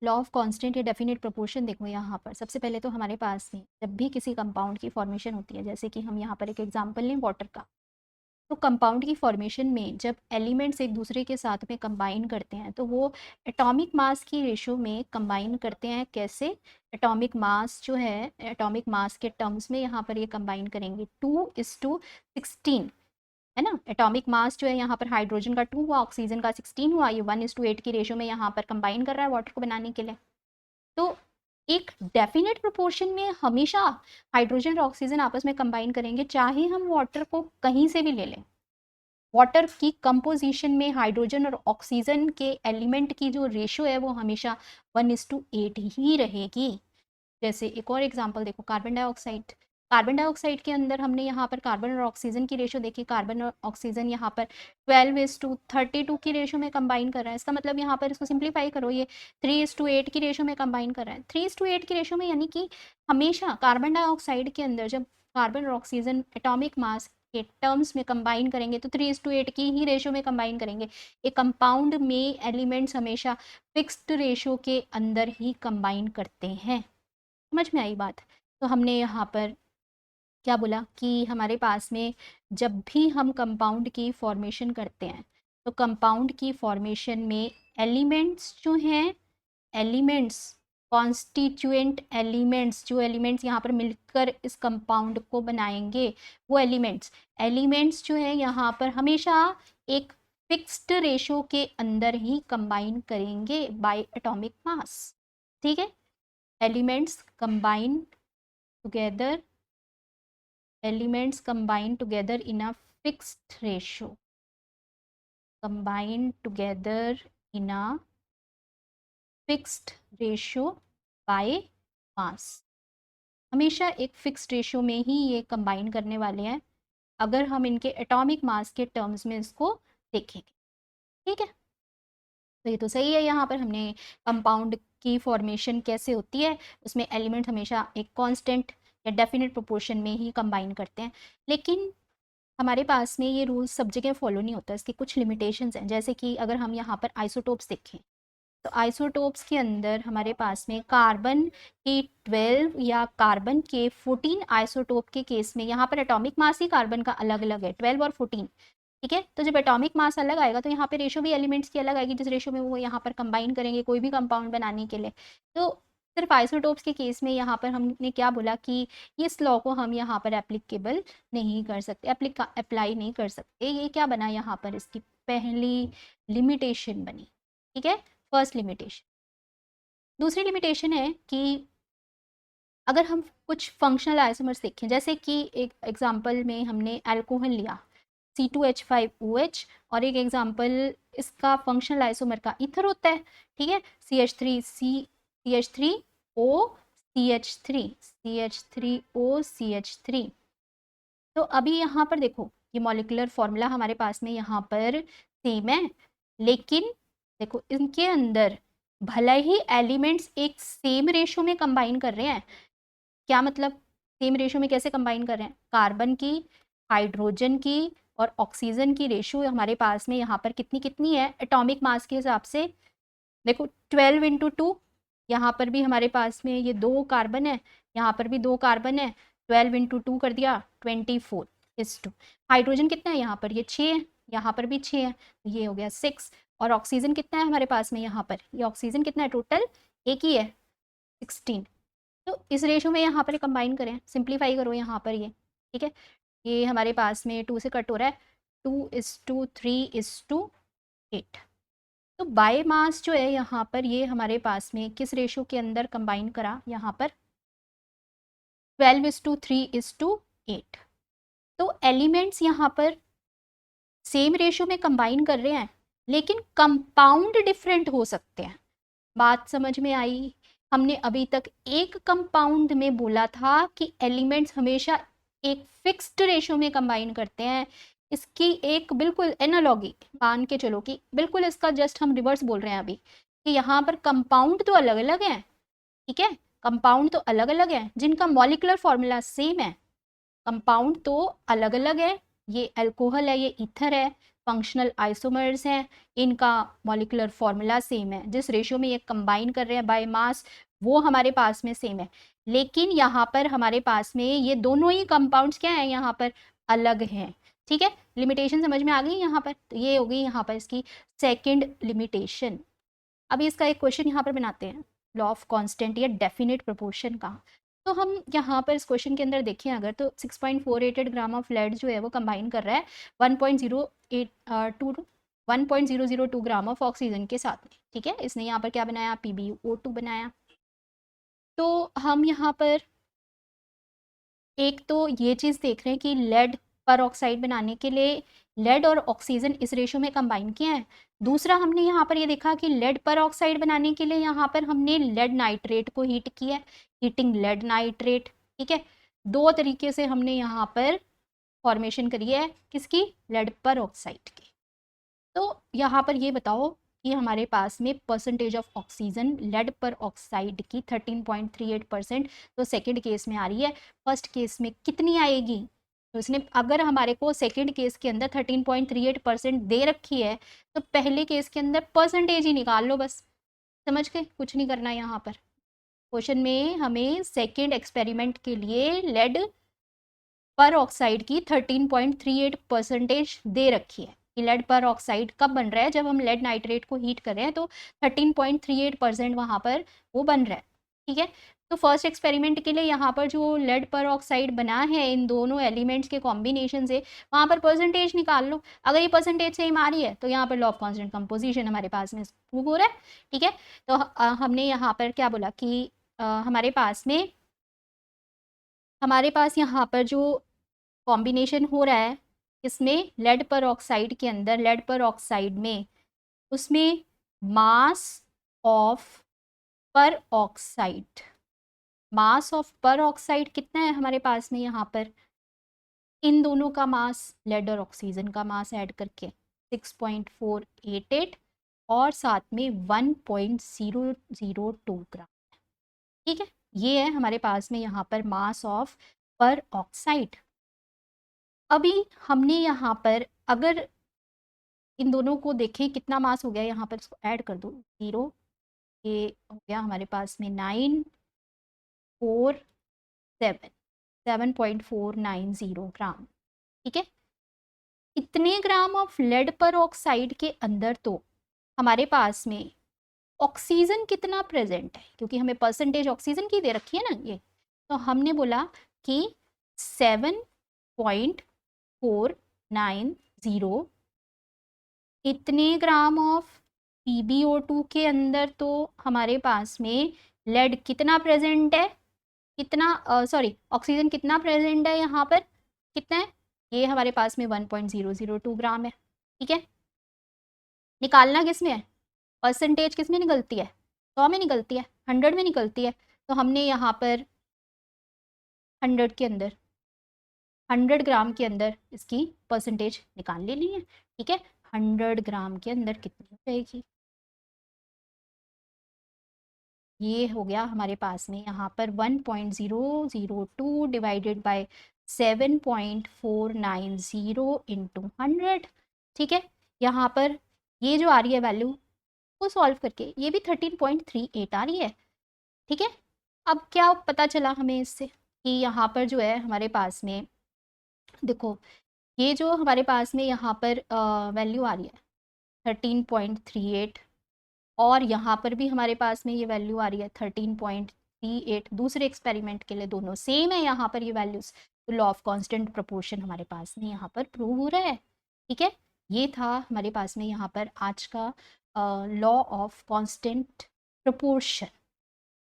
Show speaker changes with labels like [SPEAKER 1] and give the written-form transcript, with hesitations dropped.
[SPEAKER 1] Law of constant या definite proportion देखो यहाँ पर सबसे पहले तो हमारे पास में जब भी किसी कंपाउंड की फॉर्मेशन होती है, जैसे कि हम यहाँ पर एक एग्जांपल लें वाटर का, तो कंपाउंड की फॉर्मेशन में जब एलिमेंट्स एक दूसरे के साथ में कंबाइन करते हैं तो वो एटॉमिक मास की रेशो में कंबाइन करते हैं। कैसे? एटॉमिक मास जो है, एटॉमिक मास के टर्म्स में यहाँ पर ये कंबाइन करेंगे 2:16, है ना। एटॉमिक मास जो है यहाँ पर हाइड्रोजन का 2 हुआ, ऑक्सीजन का 16 हुआ, ये 1:8 की रेशो में यहाँ पर कंबाइन कर रहा है वाटर को बनाने के लिए। तो एक डेफिनेट प्रोपोर्शन में हमेशा हाइड्रोजन और ऑक्सीजन आपस में कंबाइन करेंगे, चाहे हम वाटर को कहीं से भी ले लें। वाटर की कंपोजिशन में हाइड्रोजन और ऑक्सीजन के एलिमेंट की जो रेशो है वो हमेशा 1:8 ही रहेगी। जैसे एक और एग्जांपल देखो, कार्बन डाइऑक्साइड। कार्बन डाइऑक्साइड के अंदर हमने यहाँ पर कार्बन और ऑक्सीजन की रेशो देखी, कार्बन और ऑक्सीजन यहाँ पर 12:32 की रेशो में कंबाइन कर रहा है। इसका मतलब यहाँ पर इसको सिंप्लीफाई करो, ये 3:8 की रेशो में कंबाइन कर रहा है। 3:8 की रेशो में, यानी कि हमेशा कार्बन डाइऑक्साइड के अंदर जब कार्बन और ऑक्सीजन एटॉमिक मास के टर्म्स में कंबाइन करेंगे तो 3:8 की ही रेशो में कंबाइन करेंगे। एक कंपाउंड में एलिमेंट्स हमेशा फिक्स्ड रेशो के अंदर ही कंबाइन करते हैं। समझ में आई बात? तो हमने यहाँ पर क्या बोला कि हमारे पास में जब भी हम कंपाउंड की फॉर्मेशन करते हैं तो कंपाउंड की फॉर्मेशन में एलिमेंट्स जो हैं, एलिमेंट्स, कॉन्स्टिट्यूएंट एलिमेंट्स, जो एलिमेंट्स यहाँ पर मिलकर इस कंपाउंड को बनाएंगे, वो एलिमेंट्स एलिमेंट्स जो है यहाँ पर हमेशा एक फिक्स्ड रेशो के अंदर ही कंबाइन करेंगे बाय एटॉमिक मास। ठीक है, elements combine together, elements combine together in a fixed ratio, combine together in a fixed ratio by mass। हमेशा एक फिक्स्ड रेशियो में ही ये कंबाइन करने वाले हैं अगर हम इनके एटॉमिक मास के टर्म्स में इसको देखेंगे। ठीक है, तो ये तो सही है। यहाँ पर हमने कंपाउंड की फॉर्मेशन कैसे होती है, उसमें एलिमेंट हमेशा एक कांस्टेंट या डेफिनेट प्रोपोर्शन में ही कंबाइन करते हैं। लेकिन हमारे पास में ये रूल्स सब जगह फॉलो नहीं होता, इसकी कुछ लिमिटेशंस हैं। जैसे कि अगर हम यहाँ पर आइसोटोप्स देखें तो आइसोटोप्स के अंदर हमारे पास में कार्बन के 12 या कार्बन के 14 आइसोटोप के केस में यहाँ पर एटॉमिक मास ही कार्बन का अलग अलग है, 12 और 14। ठीक है, तो जब एटॉमिक मास अलग आएगा तो यहाँ पे रेशो भी एलिमेंट्स की अलग आएगी, जिस रेशो में वो यहाँ पर कंबाइन करेंगे कोई भी कंपाउंड बनाने के लिए। तो सिर्फ आइसोटोप्स के केस में यहाँ पर हमने क्या बोला कि इस लॉ को हम यहाँ पर एप्लीकेबल नहीं कर सकते, अप्लाई नहीं कर सकते। ये क्या बना यहाँ पर, इसकी पहली लिमिटेशन बनी। ठीक है, फर्स्ट लिमिटेशन। दूसरी लिमिटेशन है कि अगर हम कुछ फंक्शनल आइसोमर्स देखें, जैसे कि एक एग्जांपल में हमने अल्कोहल लिया C2H5OH, और एक एग्जांपल इसका फंक्शनल आइसोमर का ईथर होता है। ठीक है, CH3O CH3 तो अभी यहाँ पर देखो ये मॉलिक्यूलर फॉर्मूला हमारे पास में यहाँ पर सेम है, लेकिन देखो इनके अंदर भले ही एलिमेंट्स एक सेम रेशो में कंबाइन कर रहे हैं। क्या मतलब सेम रेशो में कैसे कंबाइन कर रहे हैं? कार्बन की, हाइड्रोजन की और ऑक्सीजन की रेशो हमारे पास में यहाँ पर कितनी कितनी है एटॉमिक मास के हिसाब से? देखो 12:2, यहाँ पर भी हमारे पास में ये 2 कार्बन है, यहाँ पर भी 2 कार्बन है, 12:2 कर दिया 24:2। हाइड्रोजन कितना है यहाँ पर? ये 6 है, यहाँ पर भी 6 है, तो ये हो गया 6। और ऑक्सीजन कितना है हमारे पास में यहाँ पर? ये ऑक्सीजन कितना है टोटल? एक ही है, 16। तो इस रेशो में यहाँ पर कंबाइन करें, सिंप्लीफाई करो यहाँ पर ये। ठीक है, ये हमारे पास में 2 से कट हो रहा है, 2:3:8। तो बाय मास जो है यहाँ पर ये हमारे पास में किस रेशो के अंदर कंबाइन करा? यहाँ पर 12:3:8। तो एलिमेंट्स यहाँ पर सेम रेशो में कंबाइन कर रहे हैं, लेकिन कंपाउंड डिफरेंट हो सकते हैं। बात समझ में आई? हमने अभी तक एक कंपाउंड में बोला था कि एलिमेंट्स हमेशा एक फिक्स्ड रेशो में कंबाइन करते हैं। इसकी एक बिल्कुल एनालॉगी मान के चलो कि बिल्कुल इसका जस्ट हम रिवर्स बोल रहे हैं अभी कि यहाँ पर कंपाउंड तो अलग अलग हैं। ठीक है, कंपाउंड तो अलग अलग हैं जिनका मॉलिक्यूलर फॉर्मूला सेम है। कंपाउंड तो अलग अलग है, ये अल्कोहल है, ये ईथर है, फंक्शनल आइसोमर्स हैं, इनका मॉलिक्यूलर फॉर्मूला सेम है, जिस रेशियो में ये कंबाइन कर रहे हैं बाय मास वो हमारे पास में सेम है, लेकिन यहाँ पर हमारे पास में ये दोनों ही कंपाउंड्स क्या हैं, यहाँ पर अलग हैं। ठीक है, लिमिटेशन समझ में आ गई यहाँ पर, तो ये हो गई यहाँ पर इसकी सेकंड लिमिटेशन। अभी इसका एक क्वेश्चन यहाँ पर बनाते हैं, लॉ ऑफ कांस्टेंट या डेफिनेट प्रोपोर्शन का। तो हम यहाँ पर इस क्वेश्चन के अंदर देखें अगर, तो 6.488 ग्राम ऑफ लेड जो है वो कंबाइन कर रहा है 1.002 ग्राम ऑफ ऑक्सीजन के साथ में। ठीक है, इसने यहाँ पर क्या बनाया, PbO2 बनाया। तो हम यहाँ पर एक तो ये चीज़ देख रहे हैं कि लेड पर ऑक्साइड बनाने के लिए लेड और ऑक्सीजन इस रेशो में कंबाइन किया है। दूसरा हमने यहाँ पर ये देखा कि लेड पर ऑक्साइड बनाने के लिए यहाँ पर हमने लेड नाइट्रेट को हीट किया है, हीटिंग लेड नाइट्रेट। ठीक है, दो तरीके से हमने यहाँ पर फॉर्मेशन करी है किसकी, लेड पर ऑक्साइड की। तो यहाँ पर ये बताओ कि हमारे पास में परसेंटेज ऑफ ऑक्सीजन लेड पर ऑक्साइड की 13.38%, तो सेकंड केस में आ रही है, फर्स्ट केस में कितनी आएगी। तो इसने अगर हमारे को सेकंड केस के अंदर 13.38% दे रखी है, तो पहले केस के अंदर परसेंटेज ही निकाल लो बस, समझ के कुछ नहीं करना। यहाँ पर क्वेश्चन में हमें सेकेंड एक्सपेरिमेंट के लिए लेड पर ऑक्साइड की 13.38% दे रखी है। लेड पर ऑक्साइड कब बन रहा है, जब हम लेड नाइट्रेट को हीट कर रहे हैं, तो 13.38% वहाँ पर वो बन रहा है। ठीक है, तो फर्स्ट एक्सपेरिमेंट के लिए यहाँ पर जो लेड पर ऑक्साइड बना है इन दोनों एलिमेंट्स के कॉम्बिनेशन से, वहाँ पर परसेंटेज निकाल लो। अगर ये परसेंटेज सेम आ रही है तो यहाँ पर लॉ ऑफ कांस्टेंट कंपोजिशन हमारे पास में प्रूव हो रहा है। ठीक है, तो हमने यहाँ पर क्या बोला कि हमारे पास यहाँ पर जो कॉम्बिनेशन हो रहा है इसमें लेड पर ऑक्साइड के अंदर, लेड पर ऑक्साइड में उसमें मास ऑफ पर ऑक्साइड, मास ऑफ पर ऑक्साइड कितना है हमारे पास में, यहाँ पर इन दोनों का मास, लेड और ऑक्सीजन का मास ऐड करके 6.488 और साथ में 1.002 ग्राम। ठीक है, ये है हमारे पास में यहाँ पर मास ऑफ पर ऑक्साइड। अभी हमने यहाँ पर अगर इन दोनों को देखें कितना मास हो गया, यहाँ पर इसको ऐड कर दो 0, ये हो गया हमारे पास में 7.490 ग्राम। ठीक है, इतने ग्राम ऑफ लेड पर ऑक्साइड के अंदर तो हमारे पास में ऑक्सीजन कितना प्रेजेंट है, क्योंकि हमें परसेंटेज ऑक्सीजन की दे रखी है ना ये, तो हमने बोला कि 7.490 इतने ग्राम ऑफ PbO2 के अंदर तो हमारे पास में लेड कितना प्रेजेंट है, कितना सॉरी ऑक्सीजन कितना प्रेजेंट है, यहाँ पर कितना है, ये हमारे पास में 1.002 ग्राम है। ठीक है, निकालना किस में है, परसेंटेज किस में निकलती है, 100 में निकलती है, 100 में निकलती है। तो हमने यहाँ पर 100 के अंदर 100 ग्राम के अंदर इसकी परसेंटेज निकाल लेनी है। ठीक है, 100 ग्राम के अंदर कितनी हो जाएगी, ये हो गया हमारे पास में यहाँ पर 1.002 डिवाइडेड बाय 7.490 इंटू 100। ठीक है, यहाँ पर ये जो आ रही है वैल्यू को सॉल्व करके ये भी 13.38 आ रही है। ठीक है, अब क्या पता चला हमें इससे कि यहाँ पर जो है हमारे पास में देखो, ये जो हमारे पास में यहाँ पर वैल्यू आ रही है 13.38 और यहाँ पर भी हमारे पास में ये वैल्यू आ रही है 13.38, दूसरे एक्सपेरिमेंट के लिए दोनों सेम है यहाँ पर ये वैल्यूज, तो लॉ ऑफ कांस्टेंट प्रोपोर्शन हमारे पास में यहाँ पर प्रूव हो रहा है। ठीक है, ये था हमारे पास में यहाँ पर आज का लॉ ऑफ कांस्टेंट प्रोपोर्शन।